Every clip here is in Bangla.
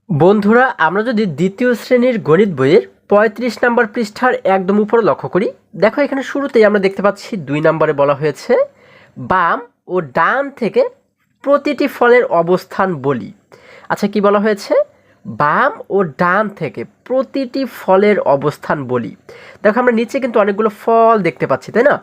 বন্ধুরা, আমরা যদি দ্বিতীয় শ্রেণীর গণিত বইয়ের ৩৫ নম্বর পৃষ্ঠার একদম উপরে লক্ষ্য করি, দেখো এখানে শুরুতেই আমরা দেখতে পাচ্ছি ২ নম্বরে বলা হয়েছে বাম ও ডান থেকে প্রতিটি ফলের অবস্থান বলি। আচ্ছা, কি বলা হয়েছে? বাম ও ডান থেকে প্রতিটি ফলের অবস্থান বলি। দেখো আমরা নিচে কিন্তু অনেকগুলো ফল দেখতে পাচ্ছি, তাই না?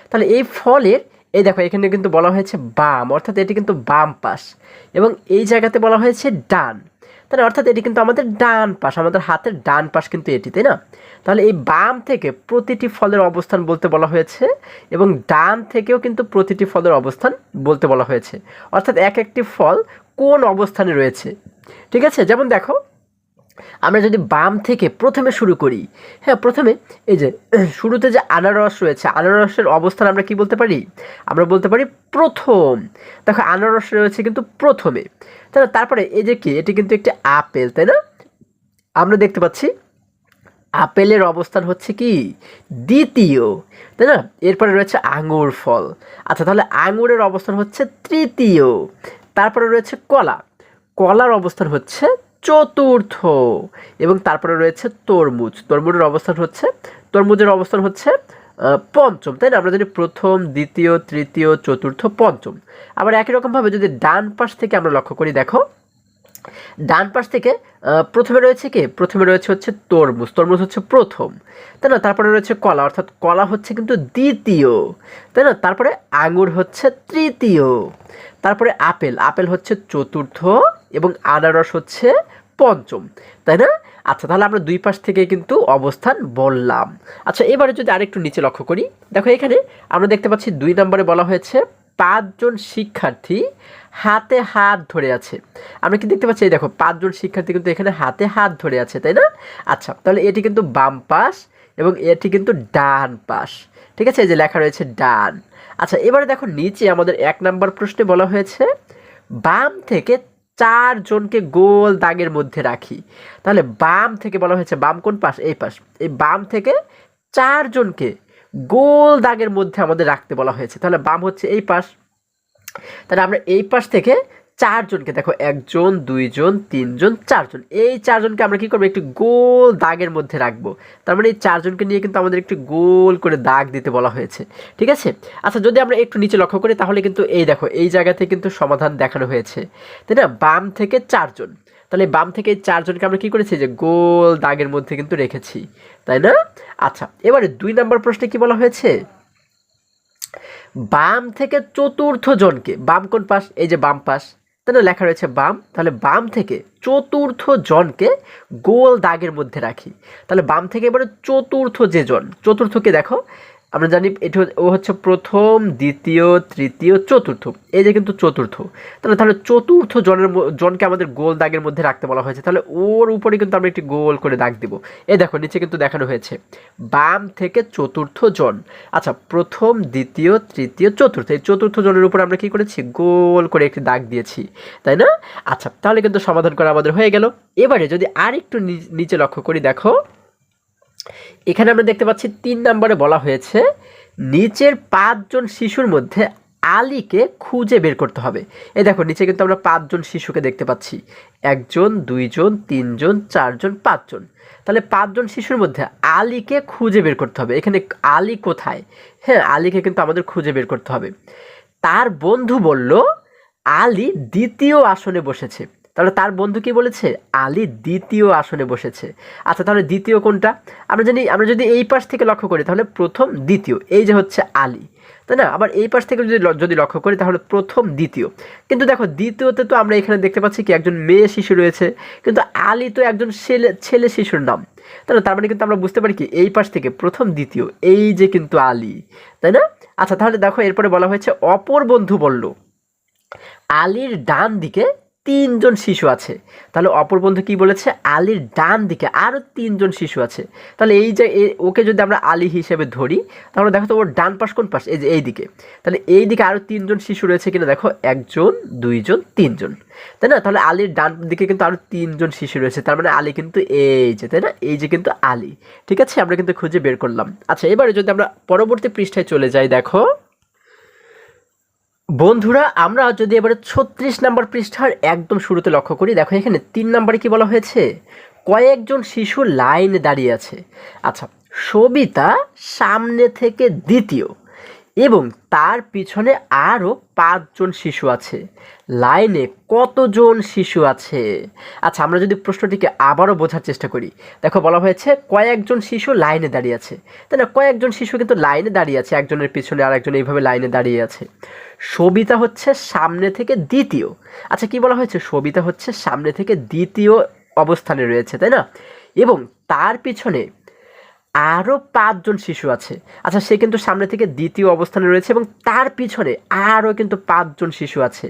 তাহলে এই ফলের এই দেখো এখানে কিন্তু বলা হয়েছে বাম, অর্থাৎ এটি কিন্তু বাম পাশ, এবং এই জায়গাতে বলা হয়েছে ডান, তাহলে অর্থাৎ এটি কিন্তু আমাদের ডান পাশ, আমাদের হাতের ডান পাশ কিন্তু এটি, তাই না? তাহলে এই বাম থেকে প্রতিটি ফলের অবস্থান বলতে বলা হয়েছে, এবং ডান থেকেও কিন্তু প্রতিটি ফলের অবস্থান বলতে বলা হয়েছে, অর্থাৎ এক একটি ফল কোন অবস্থানে রয়েছে। ঠিক আছে, যেমন দেখো আমরা যদি বাম থেকে প্রথমে শুরু করি, হ্যাঁ, প্রথমে এই যে শুরুতে যে আনারস রয়েছে, আনারসের অবস্থান আমরা কি বলতে পারি? আমরা বলতে পারি প্রথম। দেখো আনারস রয়েছে কিন্তু প্রথমে, তাই না? তারপরে এই যে কি, এটি কিন্তু একটি আপেল, তাই না? আমরা দেখতে পাচ্ছি আপেলের অবস্থান হচ্ছে কি দ্বিতীয়, তাই না? এরপরে রয়েছে আঙুর ফল। আচ্ছা, তাহলে আঙুরের অবস্থান হচ্ছে তৃতীয়। তারপরে রয়েছে কলা, কলার অবস্থান হচ্ছে চতুর্থ, এবং তারপরে রয়েছে তরমুজ, তরমুজের অবস্থান হচ্ছে পঞ্চম, তাই না? আমরা জানি প্রথম, দ্বিতীয়, তৃতীয়, চতুর্থ, পঞ্চম। আবার একই রকমভাবে যদি ডান পাশ থেকে আমরা লক্ষ্য করি, দেখো ডান পাশ থেকে প্রথমে রয়েছে কি? প্রথমে রয়েছে হচ্ছে তরমুজ, তরমুজ হচ্ছে প্রথম, তাই না? তারপরে রয়েছে কলা, অর্থাৎ কলা হচ্ছে কিন্তু দ্বিতীয়, তাই না? তারপরে আঙুর হচ্ছে তৃতীয়, তারপরে আপেল, আপেল হচ্ছে চতুর্থ, এবং আনারস হচ্ছে পঞ্চম, তাই না? আচ্ছা, তাহলে আমরা দুই পাশ থেকে কিন্তু অবস্থান বললাম। আচ্ছা, এবারে যদি আরেকটু নিচে লক্ষ্য করি, দেখো এখানে আমরা দেখতে পাচ্ছি ২ নম্বরে বলা হয়েছে ৫ জন শিক্ষার্থী হাতে হাত ধরে আছে। আমরা কি দেখতে পাচ্ছি? এই দেখো ৫ জন শিক্ষার্থী কিন্তু এখানে হাতে হাত ধরে আছে, তাই না? আচ্ছা, তাহলে এটি কিন্তু বাম পাশ, এবং এটি কিন্তু ডান পাশ। ঠিক আছে, এই যে লেখা রয়েছে ডান। আচ্ছা, এবারে দেখো নিচে আমাদের ১ নম্বর প্রশ্নে বলা হয়েছে বাম থেকে ৪ জনকে গোল দাগের মধ্যে রাখি। তাহলে বাম থেকে বলা হয়েছে, বাম কোন পাশ? এই পাশ। এই বাম থেকে ৪ জনকে গোল দাগের মধ্যে আমাদের রাখতে বলা হয়েছে। তাহলে বাম হচ্ছে এই পাশ, তাহলে আমরা এই পাশ থেকে ৪ জনকে, দেখো ১ জন, ২ জন, ৩ জন, ৪ জন, এই ৪ জনকে আমরা কি করবো? একটি গোল দাগের মধ্যে রাখবো। তার মানে এই ৪ জনকে নিয়ে কিন্তু আমাদের একটি গোল করে দাগ দিতে বলা হয়েছে। ঠিক আছে? আচ্ছা, যদি আমরা একটু নিচে লক্ষ্য করি, তাহলে কিন্তু এই দেখো এই জায়গাতে কিন্তু সমাধান দেখানো হয়েছে, তাই না? বাম থেকে ৪ জন, তাহলে বাম থেকে এই ৪ জনকে আমরা কি করেছি? যে গোল দাগের মধ্যে কিন্তু রেখেছি, তাই না? আচ্ছা, এবারে ২ নম্বর প্রশ্নে কি বলা হয়েছে? বাম থেকে চতুর্থ জনকে, বাম কোন পাশ? এই যে বাম পাশ, তাহলে লেখা রয়েছে বাম, তাহলে বাম থেকে চতুর্থ জনকে গোল দাগের মধ্যে রাখি। তাহলে বাম থেকে এবারে চতুর্থ যে জন, চতুর্থকে দেখো আমরা জানি এটি ও হচ্ছে প্রথম, দ্বিতীয়, তৃতীয়, চতুর্থ, এই যে কিন্তু চতুর্থ। তাহলে চতুর্থ জনকে আমাদের গোল দাগের মধ্যে রাখতে বলা হয়েছে, তাহলে ওর উপরে কিন্তু আমরা একটি গোল করে দাগ দিব। এই দেখো নিচে কিন্তু দেখানো হয়েছে বাম থেকে চতুর্থ জন। আচ্ছা, প্রথম, দ্বিতীয়, তৃতীয়, চতুর্থ, এই চতুর্থ জনের উপরে আমরা কি করেছি? গোল করে একটি দাগ দিয়েছি, তাই না? আচ্ছা, তাহলে কিন্তু সমাধান করা আমাদের হয়ে গেল। এবারে যদি আর একটু নিচে লক্ষ্য করি, দেখো এখানে আমরা দেখতে পাচ্ছি ৩ নম্বরে বলা হয়েছে নিচের ৫ জন শিশুর মধ্যে আলীকে খুঁজে বের করতে হবে। এই দেখো নিচে কিন্তু আমরা ৫ জন শিশুকে দেখতে পাচ্ছি, ১ জন, ২ জন, ৩ জন, ৪ জন, ৫ জন। তাহলে ৫ জন শিশুর মধ্যে আলীকে খুঁজে বের করতে হবে। এখানে আলী কোথায়? হ্যাঁ, আলীকে কিন্তু আমাদের খুঁজে বের করতে হবে। তার বন্ধু বলল আলী দ্বিতীয় আসনে বসেছে। তাহলে তার বন্ধু কি বলেছে? আলী দ্বিতীয় আসনে বসেছে। আচ্ছা, তাহলে দ্বিতীয় কোনটা? আমরা জানি, আমরা যদি এই পাশ থেকে লক্ষ্য করি, তাহলে প্রথম, দ্বিতীয়, এই যে হচ্ছে আলী, তাই না? আবার এই পাশ থেকে যদি লক্ষ্য করি, তাহলে প্রথম, দ্বিতীয়। কিন্তু দেখো দ্বিতীয়তে তো আমরা এখানে দেখতে পাচ্ছি কি একজন মেয়ে শিশু রয়েছে, কিন্তু আলী তো একজন ছেলে শিশুর নাম, তাই না? তার মানে কিন্তু আমরা বুঝতে পারি কি এই পাশ থেকে প্রথম, দ্বিতীয়, এই যে কিন্তু আলী, তাই না? আচ্ছা, তাহলে দেখো এরপরে বলা হয়েছে অপর বন্ধু বলল আলীর ডান দিকে ৩ জন শিশু আছে। তাহলে অপর বন্ধু কি বলেছে? আলীর ডান দিকে আরও ৩ জন শিশু আছে। তাহলে এই যে ওকে যদি আমরা আলী হিসেবে ধরি, তাহলে দেখো তো ওর ডান পাশ কোন পাশ? এই যে এই দিকে। তাহলে এই দিকে আরও ৩ জন শিশু রয়েছে কিনা, দেখো ১ জন, ২ জন, ৩ জন, তাই না? তাহলে আলীর ডান দিকে কিন্তু আরও ৩ জন শিশু রয়েছে, তার মানে আলী কিন্তু এই যে, তাই না? এই যে কিন্তু আলী। ঠিক আছে, আমরা কিন্তু খুঁজে বের করলাম। আচ্ছা, এবারে যদি আমরা পরবর্তী পৃষ্ঠায় চলে যাই, দেখো বন্ধুরা, আমরা যদি এবারে ৩৬ নম্বর পৃষ্ঠার একদম শুরুতে লক্ষ্য করি, দেখো এখানে ৩ নম্বরে কি বলা হয়েছে, কয়েকজন শিশু লাইনে দাঁড়িয়ে আছে। আচ্ছা, সবিতা সামনে থেকে দ্বিতীয় এবং তার পিছনে আরও ৫ জন শিশু আছে। লাইনে কতজন শিশু আছে? আচ্ছা, আমরা যদি প্রশ্নটিকে আবারও বোঝার চেষ্টা করি, দেখো বলা হয়েছে কয়েকজন শিশু লাইনে দাঁড়িয়ে আছে, তাই না? কয়েকজন শিশু কিন্তু লাইনে দাঁড়িয়ে আছে, একজনের পিছনে আর একজন এইভাবে লাইনে দাঁড়িয়ে আছে। সবিতা হচ্ছে সামনে থেকে দ্বিতীয়। আচ্ছা, কি বলা হয়েছে, সবিতা হচ্ছে সামনে থেকে দ্বিতীয় অবস্থানে রয়েছে, তাই না? এবং তার পিছনে আরও ৫ জন শিশু আছে। আচ্ছা, সে কিন্তু সামনে থেকে দ্বিতীয় অবস্থানে রয়েছে এবং তার পিছনে আরও কিন্তু ৫ জন শিশু আছে।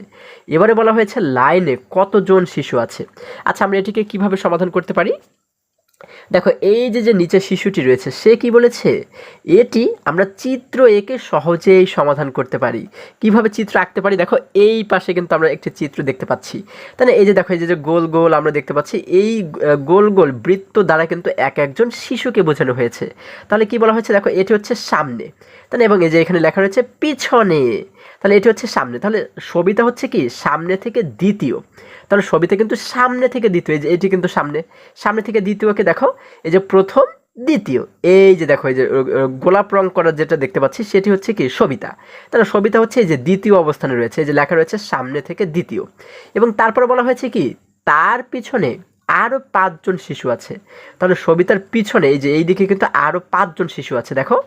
এবারে বলা হয়েছে লাইনে কতজন শিশু আছে। আচ্ছা, আমরা এটিকে কিভাবে সমাধান করতে পারি? দেখো, এই যে নিচে শিশুটি রয়েছে, সে কি বলেছে, এটি আমরা চিত্র এঁকে সহজেই সমাধান করতে পারি। কিভাবে চিত্র আঁকতে পারি? দেখো, এই পাশে কিন্তু আমরা একটি চিত্র দেখতে পাচ্ছি, তাই না? এই যে দেখো, এই যে গোল গোল আমরা দেখতে পাচ্ছি, এই গোল গোল বৃত্ত দ্বারা কিন্তু একজন শিশুকে বোঝানো হয়েছে। তাহলে কি বলা হয়েছে, দেখো এটি হচ্ছে সামনে, তাই না? এবং এই যে এখানে লেখা রয়েছে পিছনে, তাহলে এটি হচ্ছে সামনে। তাহলে সবিতা হচ্ছে কি সামনে থেকে দ্বিতীয়, তাহলে সবিতা কিন্তু সামনে থেকে দ্বিতীয়। এই যে এটি কিন্তু সামনে, সামনে থেকে দ্বিতীয়কে দেখো, এই যে প্রথম দ্বিতীয়, এই যে দেখো এই যে গোলাপ রং করা যেটা দেখতে পাচ্ছি, সেটি হচ্ছে কি সবিতা। তাহলে সবিতা হচ্ছে এই যে দ্বিতীয় অবস্থানে রয়েছে, এই যে লেখা রয়েছে সামনে থেকে দ্বিতীয়। এবং তারপরে বলা হয়েছে কি তার পিছনে আরও ৫ জন শিশু আছে। তাহলে সবিতার পিছনে এই যে এই দিকে কিন্তু আরও ৫ জন শিশু আছে। দেখো,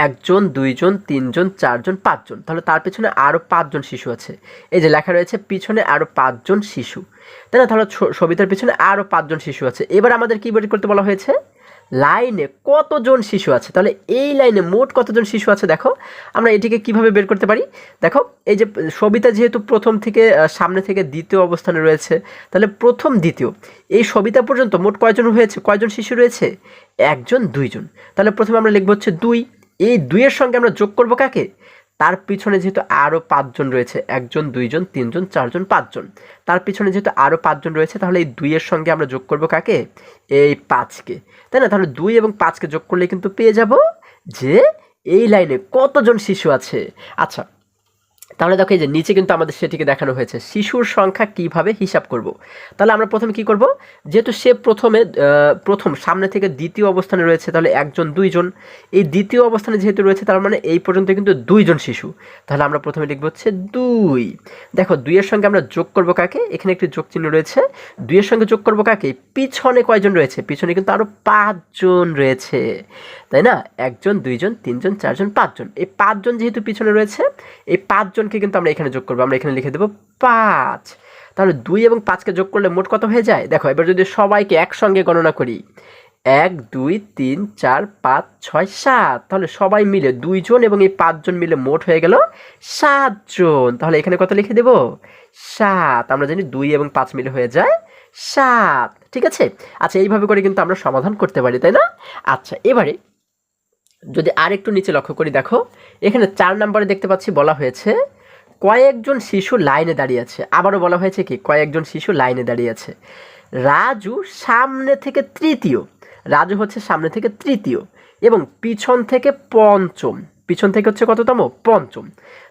১ জন, ২ জন, ৩ জন, ৪ জন, ৫ জন, তাহলে তার পিছনে আরও ৫ জন শিশু আছে। এই যে লেখা রয়েছে পিছনে আরও ৫ জন শিশু, তাই না? তাহলে সবিতার পিছনে আরও ৫ জন শিশু আছে। এবার আমাদের কি বের করতে বলা হয়েছে, লাইনে কতজন শিশু আছে। তাহলে এই লাইনে মোট কতজন শিশু আছে, দেখো আমরা এটিকে কিভাবে বের করতে পারি। দেখো, এই যে সবিতা যেহেতু প্রথম থেকে সামনে থেকে দ্বিতীয় অবস্থানে রয়েছে, তাহলে প্রথম দ্বিতীয় এই সবিতা পর্যন্ত মোট কয়জন হয়েছে, কয়জন শিশু রয়েছে, ১ জন, ২ জন। তাহলে প্রথমে আমরা লিখব হচ্ছে ২, এই ২-এর সঙ্গে আমরা যোগ করব কাকে, তার পিছনে যেহেতু আরও ৫ জন রয়েছে, ১ জন, ২ জন, ৩ জন, ৪ জন, ৫ জন, তার পিছনে যেহেতু আরও ৫ জন রয়েছে, তাহলে এই ২-এর সঙ্গে আমরা যোগ করব কাকে, এই ৫কে, তাই না? তাহলে ২ এবং ৫কে যোগ করলে কিন্তু পেয়ে যাব যে এই লাইনে কতজন শিশু আছে। আচ্ছা, তাহলে দেখো এই যে নিচে কিন্তু আমাদের সেটিকে দেখানো হয়েছে, শিশুর সংখ্যা কিভাবে হিসাব করব। তাহলে আমরা প্রথমে কি করব, যেহেতু সে প্রথম সামনে থেকে দ্বিতীয় অবস্থানে রয়েছে, তাহলে ১ জন, ২ জন, এই দ্বিতীয় অবস্থানে যেহেতু রয়েছে, তার মানে এই পর্যন্ত কিন্তু ২ জন শিশু। তাহলে আমরা প্রথমে লিখব হচ্ছে ২। দেখো, ২-এর সঙ্গে আমরা যোগ করব কাকে, এখানে একটি যোগ চিহ্ন রয়েছে, ২-এর সঙ্গে যোগ করব কাকে, পিছনে কয়জন রয়েছে, পিছনে কিন্তু আরও ৫ জন রয়েছে, তাই না? ১ জন, ২ জন, ৩ জন, ৪ জন, ৫ জন, এই ৫ জন যেহেতু পিছনে রয়েছে, এই ৫ জনকে কিন্তু আমরা এখানে যোগ করবো, আমরা এখানে লিখে দেবো ৫। তাহলে ২ এবং ৫কে যোগ করলে মোট কত হয়ে যায়, দেখো এবার যদি সবাইকে একসঙ্গে গণনা করি, ১, ২, ৩, ৪, ৫, ৬, ৭, তাহলে সবাই মিলে ২ জন এবং এই ৫ জন মিলে মোট হয়ে গেল ৭ জন। তাহলে এখানে কত লিখে দেব, ৭। আমরা জানি ২ এবং ৫ মিলে হয়ে যায় ৭, ঠিক আছে? আচ্ছা, এইভাবে করে কিন্তু আমরা সমাধান করতে পারি, তাই না? আচ্ছা, এবারে যদি আরেকটু নিচে লক্ষ্য করি, দেখো এখানে ৪ নম্বরে দেখতে পাচ্ছি বলা হয়েছে কয়েকজন শিশু লাইনে দাঁড়িয়ে আছে। আবারও বলা হয়েছে কি কয়েকজন শিশু লাইনে দাঁড়িয়ে আছে। রাজু সামনে থেকে তৃতীয়, রাজু হচ্ছে সামনে থেকে তৃতীয় এবং পিছন থেকে পঞ্চম, পিছন থেকে হচ্ছে কততম, পঞ্চম।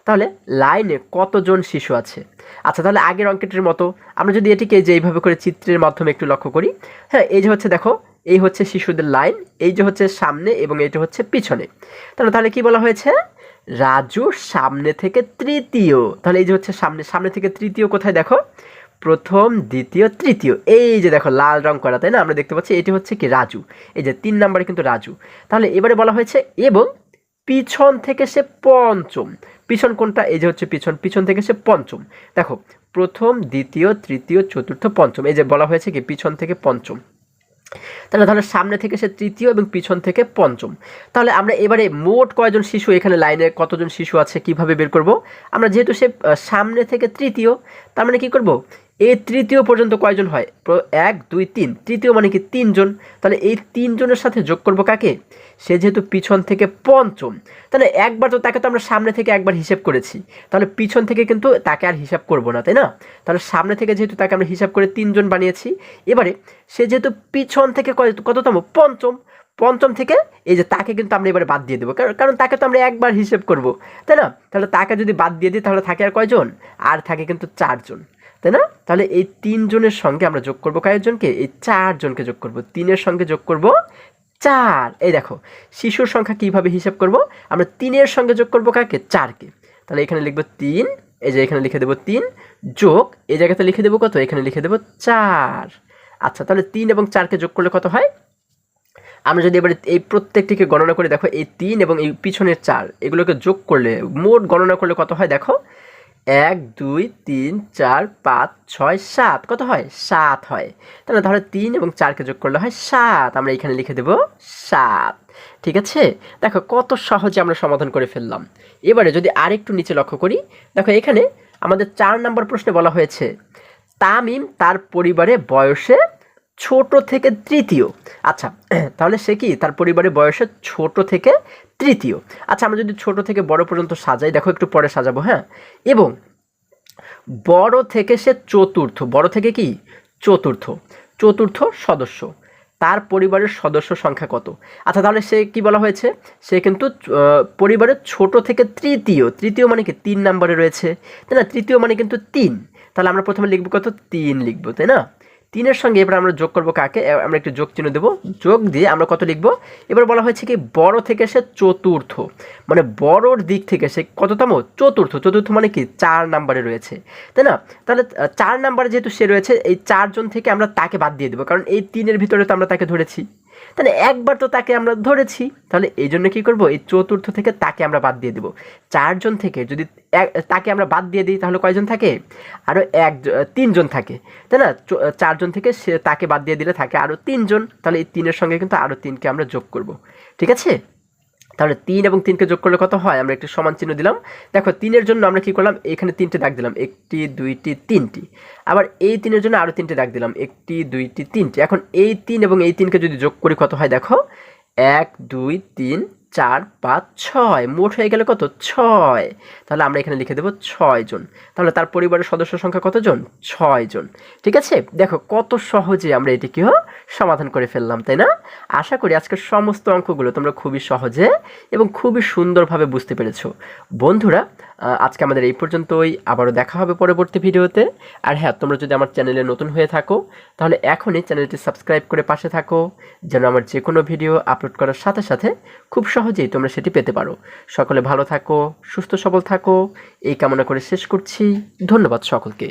তাহলে লাইনে কতজন শিশু আছে? আচ্ছা, তাহলে আগের অঙ্কটির মতো আমরা যদি এটিকে যে এইভাবে করে চিত্রের মাধ্যমে একটু লক্ষ্য করি, হ্যাঁ, এই যে হচ্ছে দেখো, এই হচ্ছে শিশুদের লাইন, এই যে হচ্ছে সামনে এবং এইটা হচ্ছে পিছনে। তাহলে কি বলা হয়েছে, রাজু সামনে থেকে তৃতীয়। তাহলে এই যে হচ্ছে সামনে, সামনে থেকে তৃতীয় কোথায়, দেখো প্রথম, দ্বিতীয়, তৃতীয়, এই যে দেখো লাল রং করা, তাই না? আমরা দেখতে পাচ্ছি এটি হচ্ছে কি রাজু, এই যে ৩ নম্বরে কিন্তু রাজু। তাহলে এবারে বলা হয়েছে এবং পিছন থেকে সে পঞ্চম। পিছন কোনটা, এই যে হচ্ছে পিছন, পিছন থেকে সে পঞ্চম। দেখো প্রথম, দ্বিতীয়, তৃতীয়, চতুর্থ, পঞ্চম, এই যে বলা হয়েছে কি পিছন থেকে পঞ্চম। তাহলে সামনে থেকে সে তৃতীয় এবং পিছন থেকে পঞ্চম। তাহলে আমরা এবারে মোট কয়জন শিশু, এখানে লাইনে কতজন শিশু আছে কিভাবে বের করব। আমরা যেহেতু সে সামনে থেকে তৃতীয়, তার মানে কি করব, এই তৃতীয় পর্যন্ত কয়জন হয়, ১, ২, ৩, তৃতীয় মানে কি ৩ জন। তাহলে এই ৩ জনের সাথে যোগ করব কাকে, সে যেহেতু পিছন থেকে পঞ্চম, তাহলে একবার তো তাকে তো আমরা সামনে থেকে একবার হিসেব করেছি, তাহলে পিছন থেকে কিন্তু তাকে আর হিসাব করব না, তাই না? তাহলে সামনে থেকে যেহেতু তাকে আমরা হিসাব করে ৩ জন বানিয়েছি, এবারে সে যেহেতু পিছন থেকে কততম, পঞ্চম, পঞ্চম থেকে এই যে তাকে কিন্তু আমরা এবারে বাদ দিয়ে দেবো, কারণ তাকে তো আমরা একবার হিসেব করব, তাই না? তাহলে তাকে যদি বাদ দিয়ে দিই তাহলে থাকে আর কয়জন? আর থাকে কিন্তু 4 জন, তাই না? তাহলে এই 3 জনের সঙ্গে আমরা যোগ করবো কয়েকজনকে? এই 4 জনকে যোগ করব। 3-এর সঙ্গে যোগ করব 4। এই দেখো শিশুর সংখ্যা কিভাবে হিসাব করব? আমরা 3-এর সঙ্গে যোগ করব কাকে? 4-কে। তাহলে এখানে লিখব 3, এই যে এখানে লিখে দেবো 3 যোগ এই জায়গাতে লিখে দেবো কত? এখানে লিখে দেবো 4। আচ্ছা, তাহলে 3 এবং 4-কে যোগ করলে কত হয়? আমরা যদি এবারে এই প্রত্যেকটিকে গণনা করে দেখো, এই 3 এবং এই পিছনের 4 এগুলোকে যোগ করলে মোট গণনা করলে কত হয় দেখো? 1 2 3 4 5 6 7, কত হয়? 7 হয়। তাহলে ধরো 3 এবং 4-কে যোগ করলে হয় 7, আমরা এখানে লিখে দেব 7। ঠিক আছে, দেখো কত সহজে আমরা সমাধান করে ফেললাম। এবারে যদি আরেকটু নিচে লক্ষ্য করি, দেখো এখানে আমাদের 4 নম্বর প্রশ্নে বলা হয়েছে তামিম তার পরিবারে বয়সে ছোট থেকে তৃতীয়। আচ্ছা, তাহলে সে কি তার পরিবারের বয়সে ছোট থেকে তৃতীয়? আচ্ছা, আমরা যদি ছোট থেকে বড় পর্যন্ত সাজাই, দেখো একটু পরে সাজাবো, হ্যাঁ। এবং বড় থেকে সে চতুর্থ, বড় থেকে কি চতুর্থ সদস্য, তার পরিবারের সদস্য সংখ্যা কত? আচ্ছা, তাহলে সে কি বলা হয়েছে? সে কিন্তু পরিবারের ছোট থেকে তৃতীয় মানে কি 3 নম্বরে রয়েছে, তাই না? তৃতীয় মানে কিন্তু 3। তাহলে আমরা প্রথমে লিখবো কত? 3 লিখবো, তাই না? 3-এর সঙ্গে এবার আমরা যোগ করবো কাকে? আমরা একটু যোগ চিহ্ন দেবো, যোগ দিয়ে আমরা কত লিখবো? এবার বলা হয়েছে কি বড় থেকে সে চতুর্থ, মানে বড়র দিক থেকে সে কততম? চতুর্থ মানে কি 4 নম্বরে রয়েছে, তাই না? তাহলে 4 নম্বরে যেহেতু সে রয়েছে, এই 4 জন থেকে আমরা তাকে বাদ দিয়ে দেবো, কারণ এই 3-এর ভিতরে তো আমরা তাকে ধরেছি, তাহলে একবার তো তাকে আমরা ধরেছি। তাহলে এই জন্য কী করবো? এই চতুর্থ থেকে তাকে আমরা বাদ দিয়ে দেবো। 4 জন থেকে যদি তাকে আমরা বাদ দিয়ে দিই তাহলে কয়জন থাকে? আরও 3 জন থাকে, তাই না? 4 জন থেকে সে তাকে বাদ দিয়ে দিলে থাকে আরও 3 জন। তাহলে এই 3-এর সঙ্গে কিন্তু আরও 3-কে আমরা যোগ করব। ঠিক আছে, তাহলে 3 এবং 3-কে যোগ করলে কত হয়? আমরা একটু সমান চিহ্ন দিলাম। দেখো 3-এর জন্য আমরা কি করলাম? এখানে 3টে দাগ দিলাম, 1টি 2টি 3টি। আবার এই 3-এর জন্য আরও 3টে দাগ দিলাম, 1টি 2টি 3টি। এখন এই 3 এবং এই 3-কে যদি যোগ করি কত হয় দেখো? 1 2 3 4 5 6, মোট হয়ে গেলে কত? 6। তাহলে আমরা এখানে লিখে দেবো 6 জন। তাহলে তার পরিবারের সদস্য সংখ্যা কতজন? 6 জন। ঠিক আছে, দেখো কত সহজে আমরা এটিকেও সমাধান করে ফেললাম, তাই না? আশা করি আজকের সমস্ত অঙ্কগুলো তোমরা খুবই সহজে এবং খুবই সুন্দরভাবে বুঝতে পেরেছো। বন্ধুরা, আজকে আমাদের এই পর্যন্তই, আবারও দেখা হবে পরবর্তী ভিডিওতে। আর হ্যাঁ, তোমরা যদি আমার চ্যানেলে নতুন হয়ে থাকো তাহলে এখনই চ্যানেলটি সাবস্ক্রাইব করে পাশে থাকো, যেন আমার যে কোনো ভিডিও আপলোড করার সাথে সাথে খুব সহজেই তোমরা সেটি পেতে পারো। সকলে ভালো থাকো, সুস্থ সবল থাকো, এই কামনা করে শেষ করছি। ধন্যবাদ সকলকে।